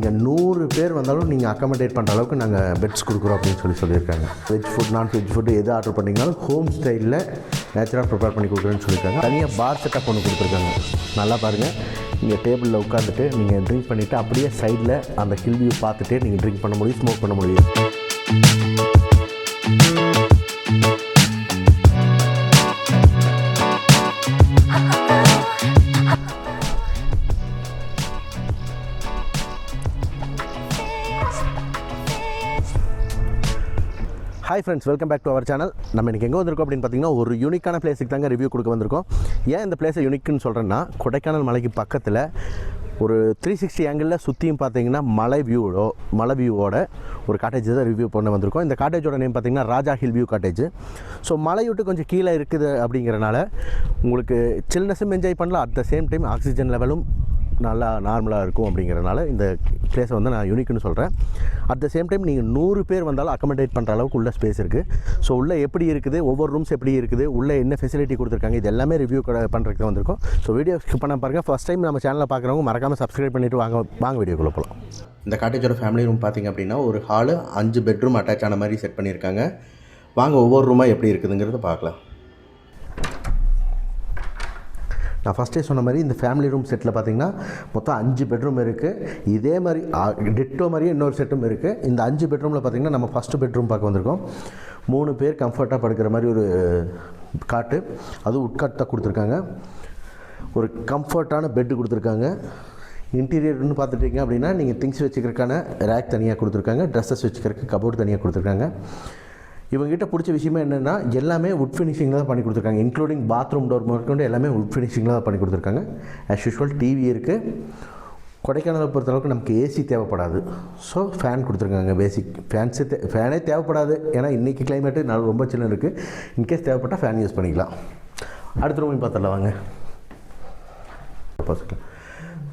நீங்கள் 100 பேர் வந்தாலும் நீங்கள் அக்காமடேட் பண்ணுற அளவுக்கு நாங்கள் பெட்ஸ் கொடுக்குறோம் அப்படின்னு சொல்லியிருக்காங்க. வெஜ் ஃபுட் நான்வெஜ் ஃபுட்டு எது ஆர்டர் பண்ணிங்கனாலும் ஹோம் ஸ்டைலில் நேச்சுரலாக ப்ரிப்பேர் பண்ணி கொடுக்குறேன்னு சொல்லியிருக்காங்க. தனியாக பார் செட்டப் ஒன்று கொடுத்துருக்காங்க. நல்லா பாருங்கள், நீங்கள் டேபிளில் உட்காந்துட்டு நீங்கள் ட்ரிங்க் பண்ணிவிட்டு அப்படியே சைடில் அந்த ஹில் வியூ பார்த்துட்டே நீங்கள் ட்ரிங்க் பண்ண முடியும், ஸ்மோக் பண்ண முடியும். Hi friends, welcome back to our channel. நம்ம இன்றைக்கி எங்கே வந்திருக்கோம் அப்படின்னு பார்த்தீங்கன்னா, ஒரு யூனிக்கான பிளேஸுக்கு தாங்க ரிவ்யூ கொடுக்க வந்திருக்கோம். ஏன் இந்த பிளேஸை யூனிக்குன்னு சொல்கிறேன்னா, கொடைக்கானல் மலைக்கு பக்கத்தில் ஒரு 360 ஆங்கிளில் சுற்றியும் பார்த்தீங்கன்னா மலை வியூவோட ஒரு காட்டேஜ் தான் ரிவ்யூ பண்ண வந்திருக்கோம். இந்த காட்டேஜோட நேம் பார்த்தீங்கன்னா Raja hill view cottage. So மலை விட்டு கொஞ்சம் கீழே இருக்குது அப்படிங்கிறனால உங்களுக்கு சில்னஸும் என்ஜாய் பண்ணலாம், at the same time oxygen லெவலும் நல்லா நார்மலாக இருக்கும். அப்படிங்கிறனால இந்த பிளேஸை வந்து நான் யூனிக்குன்னு சொல்கிறேன். அட் த சேம் டைம் நீங்கள் 100 பேர் வந்தாலும் அக்கமடேட் பண்ணுற அளவுக்கு உள்ள ஸ்பேஸ் இருக்குது. ஸோ உள்ளே எப்படி இருக்குது, ஒவ்வொரு ரூம்ஸ் எப்படி இருக்குது, உள்ளே என்ன ஃபெசிலிட்டி கொடுத்துருக்காங்க, இது எல்லாமே ரிவ்யூ பண்ணுறதுக்கு வந்திருக்கோம். ஸோ வீடியோ ஸ்கிப் பண்ண பாருங்கள். ஃபஸ்ட் டைம் நம்ம சேனலில் பார்க்குறவங்க மறக்காமல் சப்ஸ்கிரைப் பண்ணிவிட்டு வாங்க வீடியோக்குள்ளே போகலாம். இந்த காட்டேஜோட ஃபேமிலி ரூம் பார்த்திங்க அப்படின்னா ஒரு ஹாலு 5 பெட்ரூம் அட்டாச் ஆன மாதிரி செட் பண்ணியிருக்காங்க. வாங்க ஒவ்வொரு ரூமாக எப்படி இருக்குதுங்கிறத பார்க்கலாம். நான் ஃபஸ்ட்டே சொன்ன மாதிரி இந்த ஃபேமிலி ரூம் செட்டில் பார்த்திங்கன்னா மொத்தம் 5 பெட்ரூம் இருக்குது. இதே மாதிரி டிட்டோ மாதிரியே இன்னொரு செட்டும் இருக்குது. இந்த 5 பெட்ரூமில் பார்த்திங்கன்னா நம்ம ஃபஸ்ட்டு பெட்ரூம் பார்க்க வந்திருக்கோம். 3 பேர் கம்ஃபர்ட்டாக படுக்கிற மாதிரி ஒரு காட்டு, அதுவும் உட்காட்டு தான் கொடுத்துருக்காங்க. ஒரு கம்ஃபர்ட்டான பெட்டு கொடுத்துருக்காங்க. இன்டீரியர்னு பார்த்துட்டிங்க அப்படின்னா நீங்கள் திங்ஸ் வச்சுக்கிறதுக்கான ரேக் தனியாக கொடுத்துருக்காங்க, ட்ரெஸ்ஸஸ் வச்சுக்கிறதுக்கு கபோர்டு தனியாக கொடுத்துருக்காங்க. இவங்ககிட்ட பிடிச்ச விஷயமே என்னென்னா எல்லாமே உட் ஃபினிஷிங்கில் தான் பண்ணி கொடுத்துருக்காங்க. இன்க்ளூடிங் பாத்ரூம் டோர் முதற்கொண்டு எல்லாமே உட் ஃபினிஷிங்கில் தான் பண்ணி கொடுத்துருக்காங்க. ஆஸ் யூஷுவல் டிவி இருக்குது. கொடைக்கானலை பொறுத்தளவுக்கு நமக்கு ஏசி தேவைப்படாது. ஸோ ஃபேன் கொடுத்துருக்காங்க. பேசிக் ஃபேனே தேவைப்படாது, ஏன்னா இன்றைக்கி கிளைமேட்டு ரொம்ப சின்ன இருக்குது. இன்கேஸ் தேவைப்பட்டால் ஃபேன் யூஸ் பண்ணிக்கலாம். அடுத்த ரூமையும் பார்த்துடலாம் வாங்க.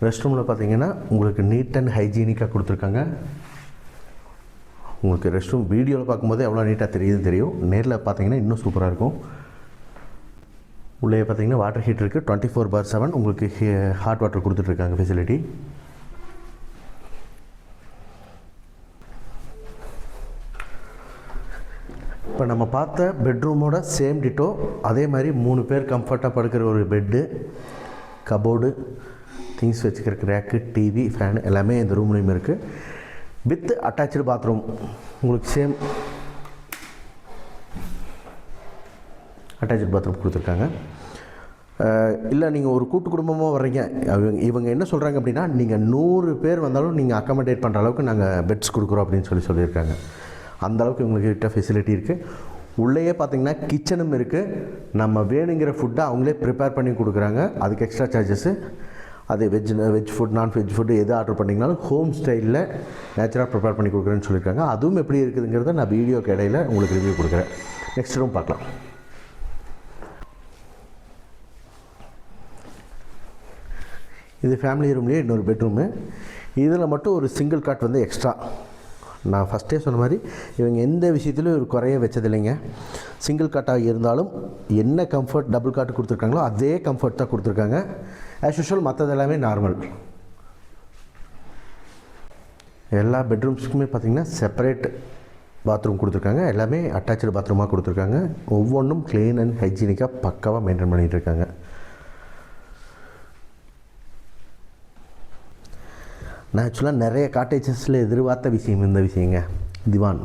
ரெஸ்ட் ரூமில் பார்த்தீங்கன்னா உங்களுக்கு நீட் அண்ட் ஹைஜீனிக்காக கொடுத்துருக்காங்க. உங்களுக்கு ரெஸ்ட் ரூம் வீடியோவில் பார்க்கும்போது எவ்வளோ நீட்டாக தெரியும். நேரில் பார்த்தீங்கன்னா இன்னும் சூப்பராக இருக்கும். உள்ளே பார்த்தீங்கன்னா வாட்டர் ஹீட்டர் இருக்குது. 24/7 உங்களுக்கு ஹாட் வாட்டர் கொடுத்துட்ருக்காங்க ஃபெசிலிட்டி. இப்போ நம்ம பார்த்த பெட்ரூமோட சேம் டிட்டோ அதே மாதிரி 3 பேர் கம்ஃபர்ட்டாக படுக்கிற ஒரு பெட்டு, கபோர்டு, திங்ஸ் வச்சுக்கிறதுக்கு ரேக்கு, டிவி, ஃபேன் எல்லாமே இந்த ரூம்லேயும் இருக்குது. வித் அட்டாச்சு பாத்ரூம் உங்களுக்கு சேம் அட்டாச்சு பாத்ரூம் கொடுத்துருக்காங்க. இல்லை நீங்கள் ஒரு கூட்டு குடும்பமாக வர்றீங்க, இவங்க என்ன சொல்கிறாங்க அப்படின்னா நீங்கள் 100 பேர் வந்தாலும் நீங்கள் அக்காமடேட் பண்ணுற அளவுக்கு நாங்கள் பெட்ஸ் கொடுக்குறோம் அப்படின்னு சொல்லியிருக்காங்க. அந்தளவுக்கு இவங்கக்கிட்ட ஃபெசிலிட்டி இருக்குது. உள்ளேயே பார்த்திங்கன்னா கிச்சனும் இருக்குது. நம்ம வேணுங்கிற ஃபுட்டை அவங்களே ப்ரிப்பேர் பண்ணி கொடுக்குறாங்க. அதுக்கு எக்ஸ்ட்ரா சார்ஜஸ்ஸு. அது வெஜ் ஃபுட் நான்வெஜ் ஃபுட்டு எது ஆர்டர் பண்ணிங்கனாலும் ஹோம் ஸ்டைலில் நேச்சுரலாக ப்ரிப்பேர் பண்ணி கொடுக்குறேன்னு சொல்லியிருக்காங்க. அதுவும் எப்படி இருக்குதுங்கிறத நான் வீடியோக்கு இடையில் உங்களுக்கு ரிவ்யூ கொடுக்குறேன். நெக்ஸ்ட் ரூம் பார்க்கலாம். இது ஃபேமிலி ரூம்லேயே இன்னொரு பெட்ரூமு. இதில் மட்டும் ஒரு சிங்கிள் காட் வந்து எக்ஸ்ட்ரா. நான் ஃபஸ்ட்டே சொன்ன மாதிரி இவங்க எந்த விஷயத்துலையும் ஒரு குறைய வச்சதில்லைங்க. சிங்கிள் காட்டாக இருந்தாலும் என்ன கம்ஃபர்ட் டபுள் காட்டு கொடுத்துருக்காங்களோ அதே கம்ஃபர்ட் தான் கொடுத்துருக்காங்க. ஆஸ் யூஷுவல் மற்றது எல்லாமே நார்மல். எல்லா பெட்ரூம்ஸுக்குமே பார்த்திங்கன்னா செப்பரேட் பாத்ரூம் கொடுத்துருக்காங்க. எல்லாமே அட்டாச்சு பாத்ரூமாக கொடுத்துருக்காங்க. ஒவ்வொன்றும் க்ளீன் அண்ட் ஹைஜீனிக்காக பக்காவாக மெயின்டைன் பண்ணிகிட்டு இருக்காங்க. நான் ஆக்சுவலாக நிறைய காட்டேஜஸில் எதிர்பார்த்த விஷயம் இந்த விஷயங்க. திவான்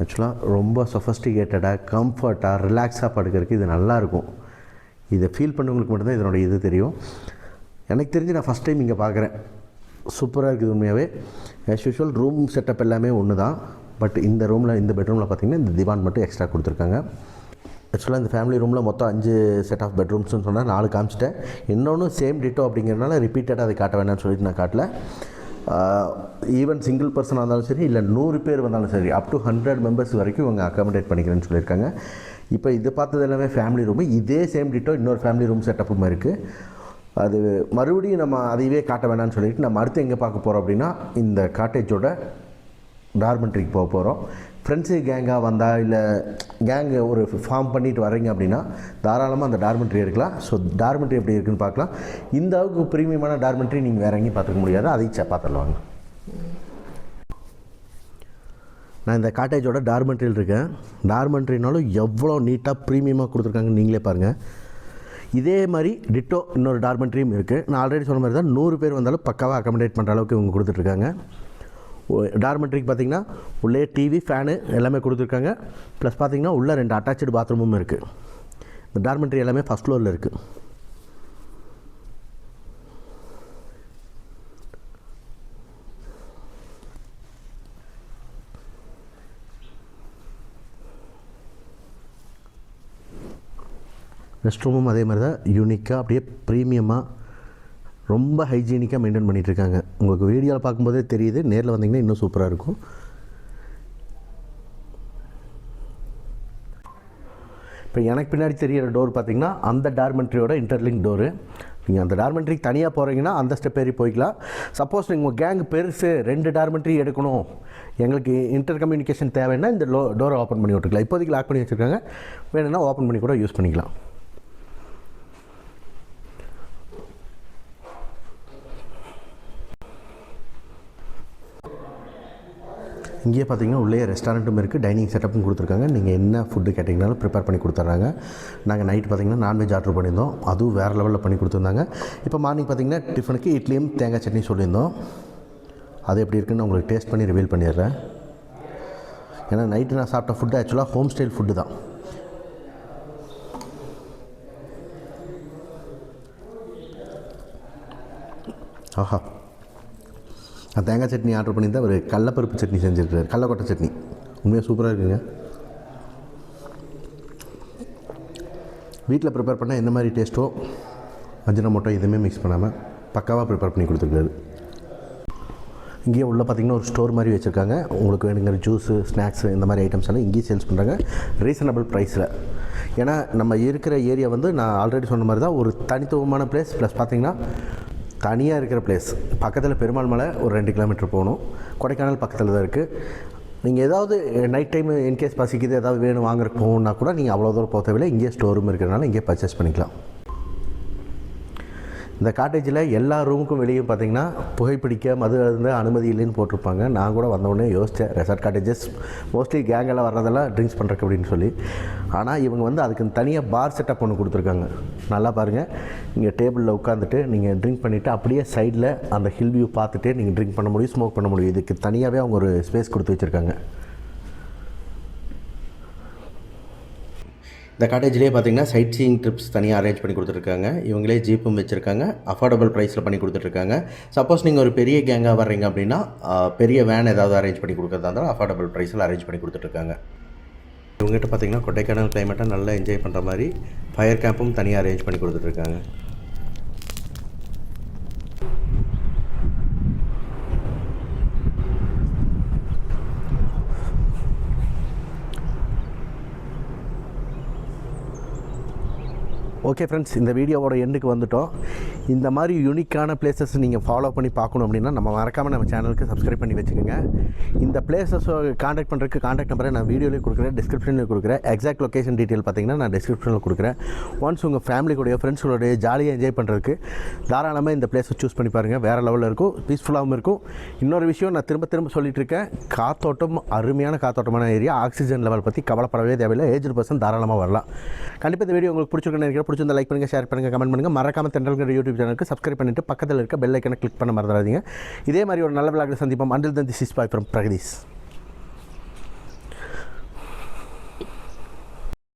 ஆக்சுவலாக ரொம்ப சொஃபஸ்டிகேட்டடாக கம்ஃபர்ட்டாக ரிலாக்ஸாக படுக்கிறதுக்கு இது நல்லாயிருக்கும். இதை ஃபீல் பண்ணவங்களுக்கு மட்டும்தான் இதனுடைய இது தெரியும். எனக்கு தெரிஞ்சு நான் ஃபஸ்ட் டைம் இங்கே பார்க்குறேன். சூப்பராக இருக்குது உண்மையாகவே. ஆஸ் யூஷுவல் ரூம் செட்டப் எல்லாமே ஒன்று தான். பட் இந்த பெட்ரூமில் பார்த்திங்கன்னா இந்த திவான் மட்டும் எக்ஸ்ட்ரா கொடுத்துருக்காங்க. ஆக்சுவலாக இந்த ஃபேமிலி ரூமில் மொத்தம் 5 செட் ஆஃப் பெட்ரூம்ஸ்னு சொன்னால் 4 காமிச்சிட்டேன். இன்னொன்று சேம் டிட்டோ அப்படிங்கிறனால ரிப்பீட்டடாக அதை காட்ட வேணாம்னு சொல்லிட்டு நான் காட்டல. ஈவன் சிங்கிள் பர்சனாக இருந்தாலும் சரி, இல்லை 100 பேர் வந்தாலும் சரி, அப் டு 100 மெம்பர்ஸ் வரைக்கும் இவங்க அக்காமடேட் பண்ணிக்கிறேன்னு சொல்லியிருக்காங்க. இப்போ இது பார்த்தது எல்லாமே ஃபேமிலி ரூமு. இதே சேம் டிட்டோ இன்னொரு ஃபேமிலி ரூம் செட்டப்பும் இருக்குது. அது மறுபடியும் நம்ம அதையவே காட்ட வேணாம்னு சொல்லிட்டு நம்ம அடுத்து எங்கே பார்க்க போகிறோம் அப்படின்னா இந்த காட்டேஜோட டார்மெண்ட்ரிக்கு போக போகிறோம். ஃப்ரெண்ட்ஸு கேங்காக வந்தால் இல்லை கேங்கு ஒரு ஃபார்ம் பண்ணிட்டு வரீங்க அப்படின்னா தாராளமாக அந்த டார்மெண்ட்ரி எடுக்கலாம். ஸோ டார்மெண்ட்ரி எப்படி இருக்குதுன்னு பார்க்கலாம். இந்த அளவுக்கு ப்ரீமியமான டார்மெண்ட்ரி நீங்கள் வேறு எங்கேயும் பார்த்துக்க முடியாது. அதை பார்த்துடலாம். நான் இந்த காட்டேஜோட டார்மெண்ட்ரியில் இருக்கேன். டார்மெண்ட்ரினாலும் எவ்வளோ நீட்டாக ப்ரீமியமாக கொடுத்துருக்காங்கன்னு நீங்களே பாருங்கள். இதே மாதிரி டிட்டோ இன்னொரு டார்மெண்ட்ரியும் இருக்குது. நான் ஆல்ரெடி சொன்ன மாதிரி தான் 100 பேர் வந்தாலும் பக்காவாக அக்கமடேட் பண்ணுற அளவுக்கு இவங்க கொடுத்துட்ருக்காங்க. டார்மெண்ட்ரிக்கு பார்த்திங்கன்னா உள்ளே டிவி, ஃபேனு எல்லாமே கொடுத்துருக்காங்க. ப்ளஸ் பார்த்திங்கன்னா உள்ளே 2 அட்டாச்சு பாத்ரூமும் இருக்குது. இந்த டார்மெண்ட்ரி எல்லாமே ஃபஸ்ட் ஃப்ளோரில் இருக்குது. ரெஸ்ட் ரூமும் அதே மாதிரி தான் யூனிக்காக அப்படியே ப்ரீமியமாக ரொம்ப ஹைஜீனிக்காக மெயின்டைன் பண்ணிகிட்ருக்காங்க. உங்களுக்கு வீடியோவில் பார்க்கும்போதே தெரியுது, நேரில் வந்தீங்கன்னா இன்னும் சூப்பராக இருக்கும். இப்போ எனக்கு பின்னாடி தெரிகிற டோர் பார்த்திங்கன்னா அந்த டார்மெண்ட்ரியோட இன்டர்லிங்க் டோரு. நீங்கள் அந்த டார்மெண்ட்ரிக்கு தனியாக போகிறீங்கன்னா அந்த ஸ்டெப் ஏறி போய்க்கலாம். சப்போஸ் நீங்கள் உங்கள் கேங் பெருசு 2 டார்மெண்ட்ரி எடுக்கணும், எங்களுக்கு இன்டர் கம்யூனிகேஷன் தேவைன்னா இந்த டோரை ஓப்பன் பண்ணி விட்டுருக்கலாம். இப்போதைக்கு லாக் பண்ணி வச்சுருக்காங்க, வேணும்னா ஓப்பன் பண்ணி கூட யூஸ் பண்ணிக்கலாம். இங்கேயே பார்த்தீங்கன்னா உள்ளே ரெஸ்டாரண்ட்டும் இருக்குது, டைனிங் செட்டப்பும் கொடுத்துருக்காங்க. நீங்கள் என்ன ஃபுட்டு கேட்டிங்கனாலும் ப்ரிப்பேர் பண்ணி கொடுத்துட்றாங்க. நாங்கள் நைட் பார்த்திங்கன்னா நான்வெஜ் ஆர்டர் பண்ணியிருந்தோம், அதுவும் வேறு லெவலில் பண்ணி கொடுத்துருந்தாங்க. இப்போ மார்னிங் பார்த்திங்கன்னா டிஃபனுக்கு இட்லியும் தேங்காய் சட்னி சொல்லியிருந்தோம். அது எப்படி இருக்குன்னு உங்களுக்கு டேஸ்ட் பண்ணி ரிவீல் பண்ணிடுறேன். ஏன்னா நைட்டு நான் சாப்பிட்ட ஃபுட்டு ஆக்சுவலாக ஹோம் ஸ்டைல் ஃபுட்டு தான். ஆஹா, நான் தேங்காய் சட்னி ஆர்டர் பண்ணியிருந்தேன், ஒரு கடலப்பருப்பு சட்னி செஞ்சுருக்காரு, கடலக்கொட்டை சட்னி. உண்மையாக சூப்பராக இருக்குங்க. வீட்டில் ப்ரிப்பேர் பண்ணால் எந்த மாதிரி டேஸ்ட்டோ அஜினமோட்டோ எதுவுமே மிக்ஸ் பண்ணாமல் பக்காவாக ப்ரிப்பேர் பண்ணி கொடுத்துருக்காரு. இங்கேயே உள்ளே பார்த்திங்கன்னா ஒரு ஸ்டோர் மாதிரி வச்சுருக்காங்க. உங்களுக்கு வேணுங்கிற ஜூஸு, ஸ்நாக்ஸு இந்த மாதிரி ஐட்டம்ஸ் எல்லாம் இங்கேயே சேல்ஸ் பண்ணுறாங்க ரீசனபிள் ப்ரைஸில். ஏன்னா நம்ம இருக்கிற ஏரியா வந்து நான் ஆல்ரெடி சொன்ன மாதிரி தான் ஒரு தனித்துவமான பிளேஸ். ப்ளஸ் பார்த்திங்கன்னா தனியாக இருக்கிற பிளேஸ். பக்கத்தில் பெருமாள் மலை ஒரு 2 கிலோமீட்டர் போகணும். கொடைக்கானல் பக்கத்தில் தான் இருக்குது. நீங்கள் ஏதாவது நைட் டைம் இன்கேஸ் பசிக்குது, ஏதாவது வேணும் வாங்குறதுக்கு போகணுன்னா கூட நீங்கள் அவ்வளோ தூரம் போக தேவையில்லை. இங்கேயே ஸ்டோர் ரூம் இருக்கிறனால இங்கேயே பர்ச்சேஸ் பண்ணிக்கலாம். இந்த காட்டேஜில் எல்லா ரூமுக்கும் வெளியே பார்த்திங்கன்னா புகைப்பிடிக்க மது அருந்த அனுமதி இல்லைன்னு போட்டிருப்பாங்க. நான் கூட வந்தவுடனே யோசித்தேன், ரெசார்ட் காட்டேஜஸ் மோஸ்ட்லி கேங்கெல்லாம் வர்றதெல்லாம் ட்ரிங்க்ஸ் பண்ணுறக்கு அப்படின்னு சொல்லி. ஆனால் இவங்க வந்து அதுக்கு தனியாக பார் செட்டப் ஒன்று கொடுத்துருக்காங்க. நல்லா பாருங்கள், நீங்கள் டேபிளில் உட்காந்துட்டு நீங்கள் ட்ரிங்க் பண்ணிவிட்டு அப்படியே சைடில் அந்த ஹில் வியூ பார்த்துட்டே நீங்கள் ட்ரிங்க் பண்ண முடியும், ஸ்மோக் பண்ண முடியும். இதுக்கு தனியாகவே அவங்க ஒரு ஸ்பேஸ் கொடுத்து வச்சுருக்காங்க. இந்த காட்டேஜ்லேயே பார்த்திங்கன்னா சைட் சீயிங் ட்ரிப்ஸ் தனியாக அரேஞ்ச் பண்ணி கொடுத்துருக்காங்க. இவங்களே ஜீப்பும் வச்சுருக்காங்க, அஃபோர்டபுள் ப்ரைஸில் பண்ணி கொடுத்துட்ருக்காங்க. சப்போஸ் நீங்கள் ஒரு பெரிய கேங்காக வர்றீங்க அப்படின்னா பெரிய வேன் ஏதாவது அரேஞ்ச் பண்ணி கொடுக்குறதா இருந்தாலும் அஃபோர்டபுள் ப்ரைஸில் அரேஞ்ச் பண்ணி கொடுத்துட்ருக்காங்க. இவங்ககிட்ட பார்த்திங்கன்னா கொடைக்கானல் கிளைமேட்டை நல்லா என்ஜாய் பண்ணுற மாதிரி ஃபயர் கேம்பும் தனியாக அரேஞ்ச் பண்ணி கொடுத்துட்ருக்காங்க. ஓகே ஃப்ரெண்ட்ஸ், இந்த வீடியோவோட எண்டுக்கு வந்துட்டோம். இந்த மாதிரி யூனிக்கான பிளேசஸ் நீங்கள் ஃபாலோ பண்ணி பார்க்கணும் அப்படின்னா நம்ம மறக்காமல் நம்ம சேனலுக்கு சப்ஸ்கிரைப் பண்ணி வச்சுக்கோங்க. இந்த பிளேசஸை காண்டாக்ட் பண்ணுறதுக்கு காண்டாக்ட் நம்பரை நான் வீடியோலேயே கொடுக்குறேன், டிஸ்கிரிப்ஷனில் கொடுக்குறேன். எக்ஸாக்ட் லொக்கேஷன் டீட்டெயில் பார்த்தீங்கன்னா நான் டிஸ்கிரிப்ஷனில் கொடுக்குறேன். ஒன்ஸ் உங்கள் ஃபேமிலி கூடயோ ஃப்ரெண்ட்ஸுடைய ஜாலியாக என்ஜாய் பண்ணுறதுக்கு தாராளமாக இந்த பிளேஸை சூஸ் பண்ணி பாருங்கள். வேறு லெவலில் இருக்கும், பீஸ்ஃபுல்லாகவும் இருக்கும். இன்னொரு விஷயம் நான் திரும்ப சொல்லிட்டு இருக்கேன், காத்தோட்டம் அருமையான காத்தோட்டமான ஏரியா. ஆக்சிஜன் லெவல் பற்றி கவலைப்படவே தேவையில்லை. ஏஜ்டு பர்சன் தாராளமாக வரலாம். கண்டிப்பாக இந்த வீடியோ உங்களுக்கு பிடிச்சிருக்குன்னு நினைக்கிறேன். பிடிச்சிருந்தா லைக் பண்ணுங்கள், ஷேர் பண்ணுங்கள், கமெண்ட் பண்ணுங்கள். மறக்காம தென்றல்ங்கிற யூடியூப் சேனலுக்கு சப்ஸ்கிரைப் பண்ணிவிட்டு பக்கத்தில் இருக்க பெல் ஐக்கனை கிளிக் பண்ண மறந்துடாதீங்க. இதே மாதிரி ஒரு நல்ல விளையாட்டு சந்திப்போம். Until then this is bye from Pragadeesh.